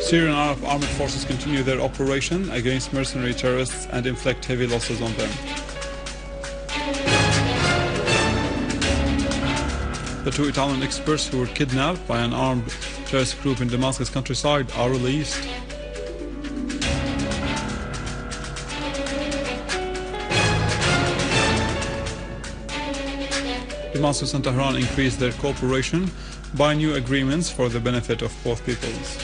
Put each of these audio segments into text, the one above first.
Syrian Arab armed forces continue their operation against mercenary terrorists and inflict heavy losses on them. The 2 Italian experts who were kidnapped by an armed terrorist group in Damascus countryside are released. Damascus and Tehran increased their cooperation by new agreements for the benefit of both peoples.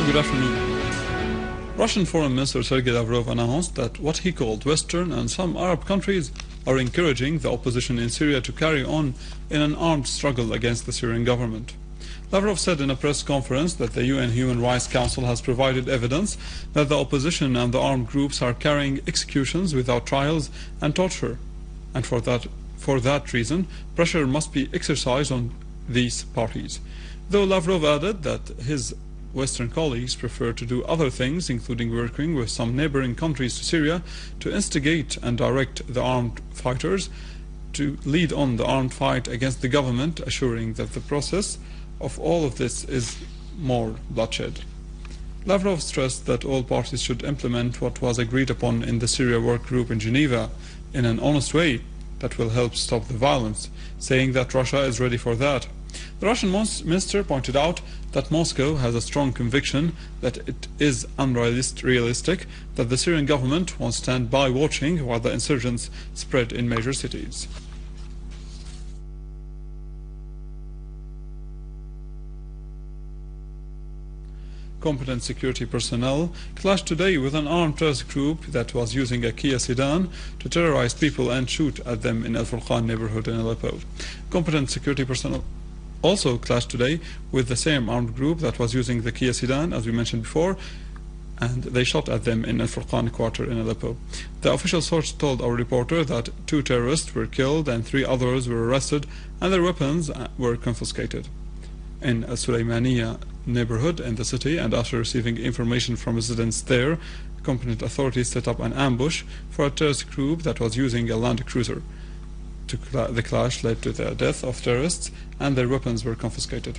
Good afternoon. Russian Foreign Minister Sergei Lavrov announced that what he called Western and some Arab countries are encouraging the opposition in Syria to carry on in an armed struggle against the Syrian government. Lavrov said in a press conference that the UN Human Rights Council has provided evidence that the opposition and the armed groups are carrying executions without trials and torture, and for that reason pressure must be exercised on these parties. Though Lavrov added that his Western colleagues prefer to do other things, including working with some neighboring countries to Syria to instigate and direct the armed fighters to lead on the armed fight against the government, assuring that the process of all of this is more bloodshed. Lavrov stressed that all parties should implement what was agreed upon in the Syria work group in Geneva in an honest way that will help stop the violence, saying that Russia is ready for that. The Russian minister pointed out that Moscow has a strong conviction that it is unrealistic that the Syrian government won't stand by watching while the insurgents spread in major cities. Competent security personnel clashed today with an armed terrorist group that was using a Kia sedan to terrorize people and shoot at them in Al-Furqan neighborhood in Aleppo. Competent security personnel also clashed today with the same armed group that was using the Kia sedan, as we mentioned before, and they shot at them in Al-Furqan quarter in Aleppo. The official source told our reporter that 2 terrorists were killed and 3 others were arrested and their weapons were confiscated. In Al-Sulaymaniya neighborhood in the city, and after receiving information from residents there, competent authorities set up an ambush for a terrorist group that was using a Land Cruiser. The clash led to the death of terrorists and their weapons were confiscated.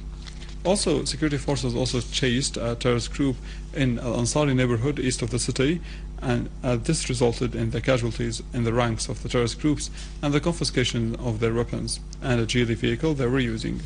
Also, security forces also chased a terrorist group in Al-Ansari neighborhood east of the city, and this resulted in the casualties in the ranks of the terrorist groups and the confiscation of their weapons and a Geely vehicle they were using.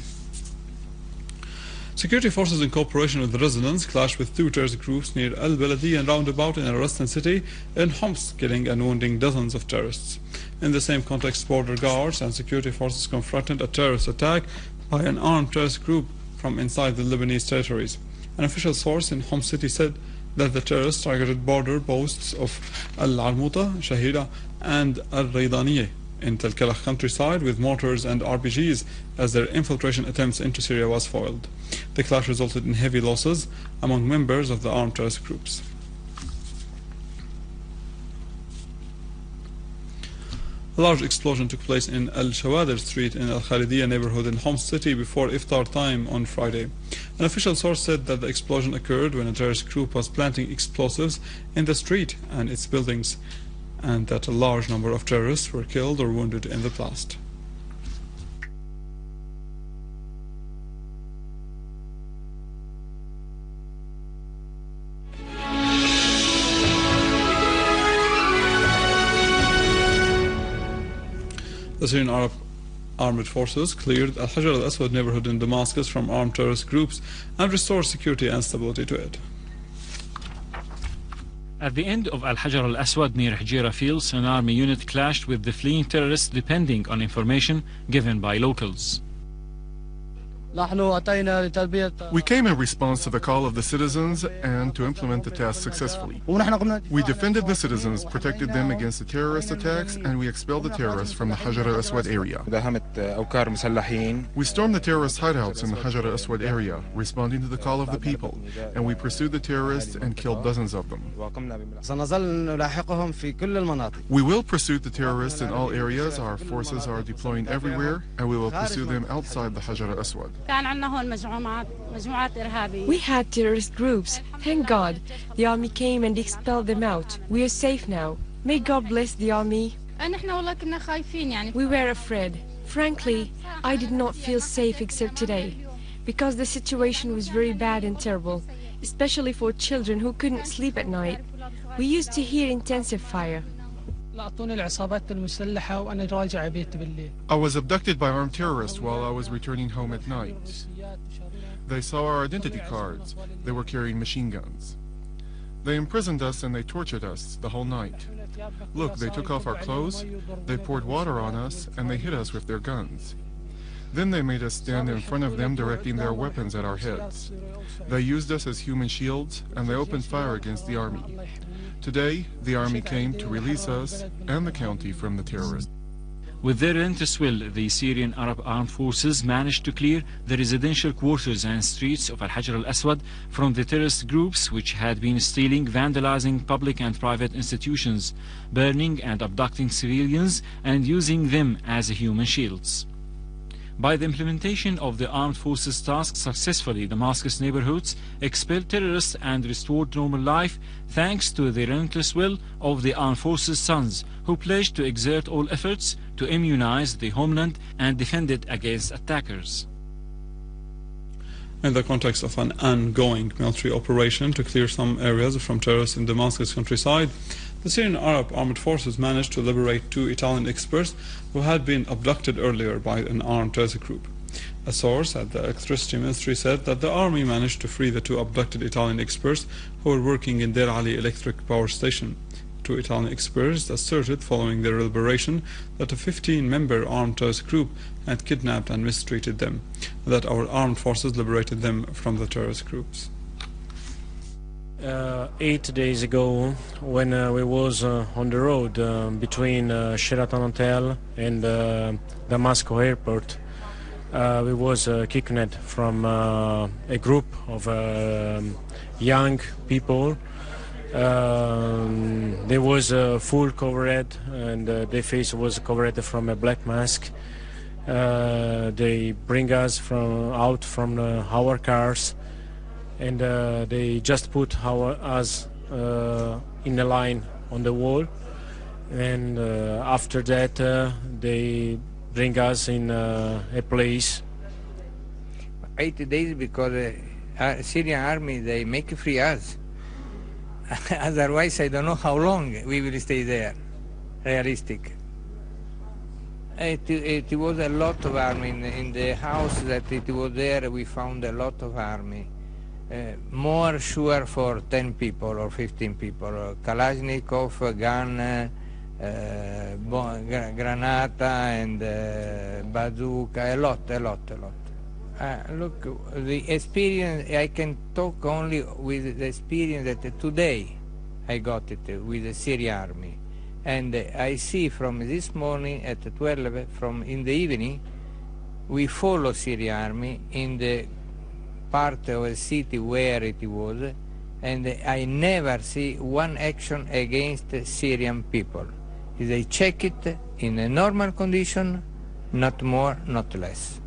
Security forces in cooperation with the residents clashed with 2 terrorist groups near Al-Baladi and roundabout in a Western city in Homs, killing and wounding dozens of terrorists. In the same context, border guards and security forces confronted a terrorist attack by an armed terrorist group from inside the Lebanese territories. An official source in Homs city said that the terrorists targeted border posts of Al-Armuta, Shahira and Al-Raydaniyeh in Tel Kalakh countryside with mortars and RPGs as their infiltration attempts into Syria was foiled. The clash resulted in heavy losses among members of the armed terrorist groups. A large explosion took place in Al-Shawadir Street in Al-Khalidiyya neighborhood in Homs city before iftar time on Friday. An official source said that the explosion occurred when a terrorist group was planting explosives in the street and its buildings, and that a large number of terrorists were killed or wounded in the blast. The Syrian Arab armed forces cleared al-Hajar al Aswad neighborhood in Damascus from armed terrorist groups and restored security and stability to it. At the end of al-Hajar al Aswad near Hijira fields, an army unit clashed with the fleeing terrorists depending on information given by locals. We came in response to the call of the citizens and to implement the task successfully. We defended the citizens, protected them against the terrorist attacks, and we expelled the terrorists from the Hajar al Aswad area. We stormed the terrorist hideouts in the Hajar al Aswad area, responding to the call of the people, and we pursued the terrorists and killed dozens of them. We will pursue the terrorists in all areas. Our forces are deploying everywhere, and we will pursue them outside the Hajar al Aswad. We had terrorist groups. Thank God. The army came and expelled them out. We are safe now. May God bless the army. We were afraid. Frankly, I did not feel safe except today, because the situation was very bad and terrible, especially for children who couldn't sleep at night. We used to hear intensive fire. I was abducted by armed terrorists while I was returning home at night. They saw our identity cards. They were carrying machine guns. They imprisoned us and they tortured us the whole night. Look, they took off our clothes, they poured water on us, and they hit us with their guns. Then they made us stand in front of them, directing their weapons at our heads. They used us as human shields, and they opened fire against the army. Today, the army came to release us and the county from the terrorists. With their relentless will, the Syrian Arab armed forces managed to clear the residential quarters and streets of al-Hajar al Aswad from the terrorist groups which had been stealing, vandalizing public and private institutions, burning and abducting civilians, and using them as human shields. By the implementation of the armed forces task successfully, Damascus neighborhoods expelled terrorists and restored normal life thanks to the relentless will of the armed forces' sons, who pledged to exert all efforts to immunize the homeland and defend it against attackers. In the context of an ongoing military operation to clear some areas from terrorists in Damascus countryside, the Syrian Arab armed forces managed to liberate 2 Italian experts who had been abducted earlier by an armed terrorist group. A source at the electricity ministry said that the army managed to free the 2 abducted Italian experts who were working in Deir electric power station. 2 Italian experts asserted following their liberation that a 15-member armed terrorist group had kidnapped and mistreated them, and that our armed forces liberated them from the terrorist groups. 8 days ago, when we was on the road between Sheraton Hotel and Damascus airport, we was kidnapped from a group of young people. They was full covered, and their face was covered from a black mask. They bring us out from our cars, and they just put us in a line on the wall, and after that they bring us in a place. 8 days because Syrian army, they make free us. Otherwise I don't know how long we will stay there, realistic. It was a lot of army in the house that it was there. We found a lot of army. More sure for 10 people or 15 people. Kalashnikov, gun, granata and bazooka, a lot. Look, the experience, I can talk only with the experience that today I got it with the Syrian army. And I see from this morning at 12, from in the evening, we follow Syrian army in the part of a city where it was, and I never see one action against Syrian people. They check it in a normal condition, not more, not less.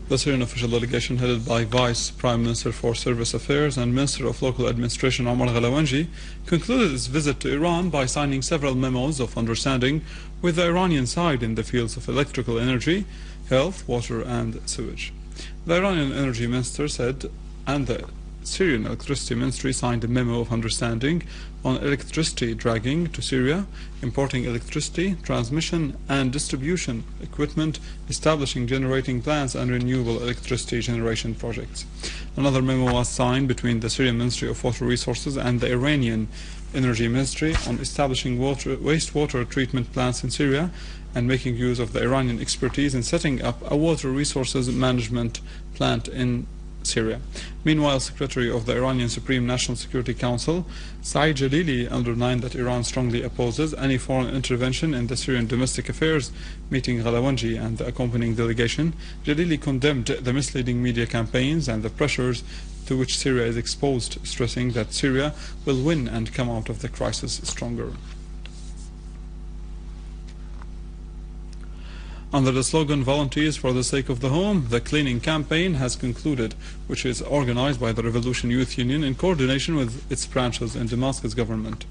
The Syrian official delegation headed by Vice Prime Minister for Service Affairs and Minister of Local Administration Omar Ghalawanji concluded its visit to Iran by signing several memos of understanding with the Iranian side in the fields of electrical energy, health, water and sewage. The Iranian Energy Minister said, and the Syrian Electricity Ministry signed a memo of understanding on electricity dragging to Syria, importing electricity, transmission and distribution equipment, establishing generating plants and renewable electricity generation projects. Another memo was signed between the Syrian Ministry of Water Resources and the Iranian Energy Ministry on establishing wastewater treatment plants in Syria and making use of the Iranian expertise in setting up a water resources management plant in Syria. Meanwhile, Secretary of the Iranian Supreme National Security Council, Saeed Jalili, underlined that Iran strongly opposes any foreign intervention in the Syrian domestic affairs. Meeting Ghalawanji and the accompanying delegation, Jalili condemned the misleading media campaigns and the pressures to which Syria is exposed, stressing that Syria will win and come out of the crisis stronger. Under the slogan "Volunteers for the Sake of the Home," the cleaning campaign has concluded, which is organized by the Revolution Youth Union in coordination with its branches in Damascus government.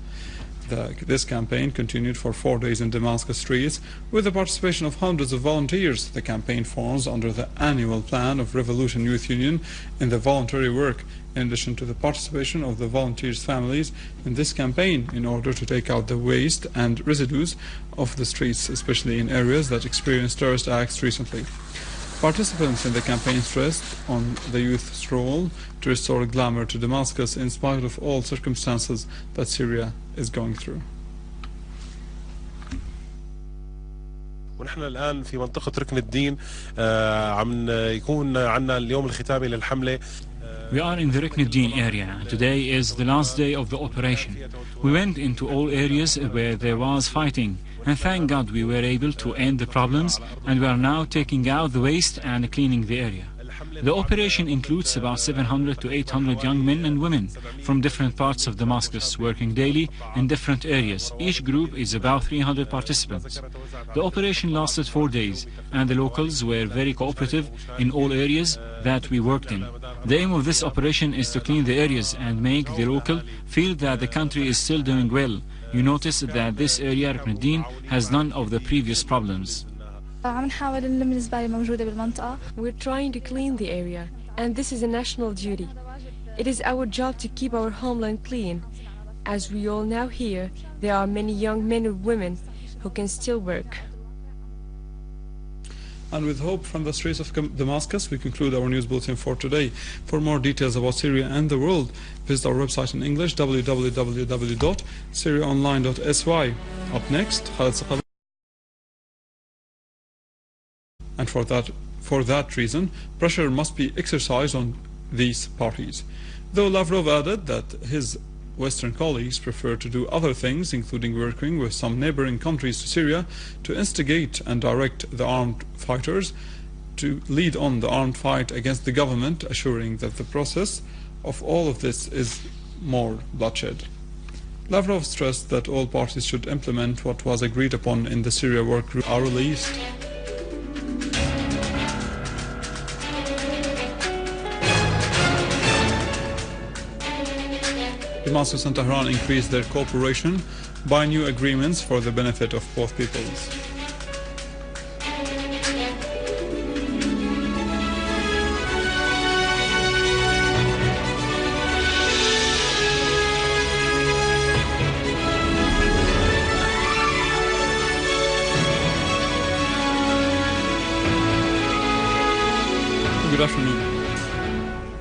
This campaign continued for 4 days in Damascus streets with the participation of hundreds of volunteers. The campaign falls under the annual plan of Revolution Youth Union in the voluntary work, in addition to the participation of the volunteers' families in this campaign in order to take out the waste and residues of the streets, especially in areas that experienced terrorist acts recently. Participants in the campaign stressed on the youth's role to restore glamour to Damascus in spite of all circumstances that Syria is going through. ونحن الآن في منطقة ركن الدين عم يكون عنا اليوم الختامي للحملة. We are in the Rukn area. Today is the last day of the operation. We went into all areas where there was fighting, and thank God we were able to end the problems, and we are now taking out the waste and cleaning the area. The operation includes about 700 to 800 young men and women from different parts of Damascus working daily in different areas. Each group is about 300 participants. The operation lasted 4 days, and the locals were very cooperative in all areas that we worked in. The aim of this operation is to clean the areas and make the local feel that the country is still doing well. You notice that this area, Rukn al-Din, has none of the previous problems. We're trying to clean the area, and this is a national duty. It is our job to keep our homeland clean. As we all now hear, there are many young men and women who can still work. And with hope from the streets of Damascus, we conclude our news bulletin for today. For more details about Syria and the world, visit our website in English, www.syriaonline.sy. Up next, Khaled Saqawi. And for that reason, pressure must be exercised on these parties. Though Lavrov added that his Western colleagues prefer to do other things, including working with some neighboring countries to Syria to instigate and direct the armed fighters to lead on the armed fight against the government, assuring that the process of all of this is more bloodshed. Lavrov stressed that all parties should implement what was agreed upon in the Syria work group are released. Damascus and Tehran increased their cooperation by new agreements for the benefit of both peoples. Good afternoon.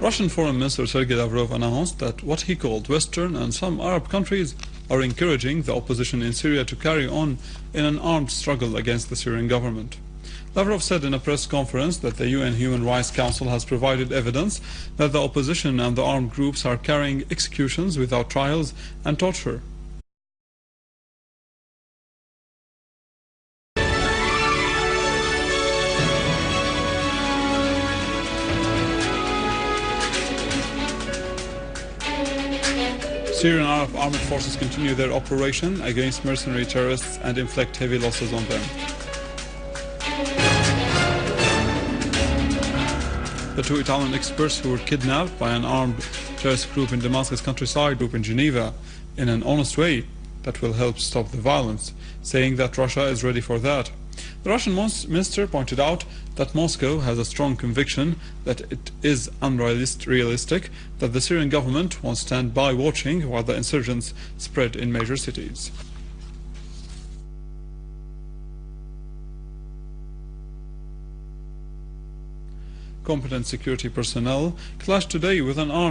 Russian Foreign Minister Sergei Lavrov announced that what he called Western and some Arab countries are encouraging the opposition in Syria to carry on in an armed struggle against the Syrian government. Lavrov said in a press conference that the UN Human Rights Council has provided evidence that the opposition and the armed groups are carrying executions without trials and torture. Syrian Arab armed forces continue their operation against mercenary terrorists and inflict heavy losses on them. The two Italian experts who were kidnapped by an armed terrorist group in Damascus countryside group in Geneva in an honest way that will help stop the violence, saying that Russia is ready for that. The Russian minister pointed out that Moscow has a strong conviction that it is unrealistic that the Syrian government won't stand by watching while the insurgents spread in major cities. Competent security personnel clashed today with an armed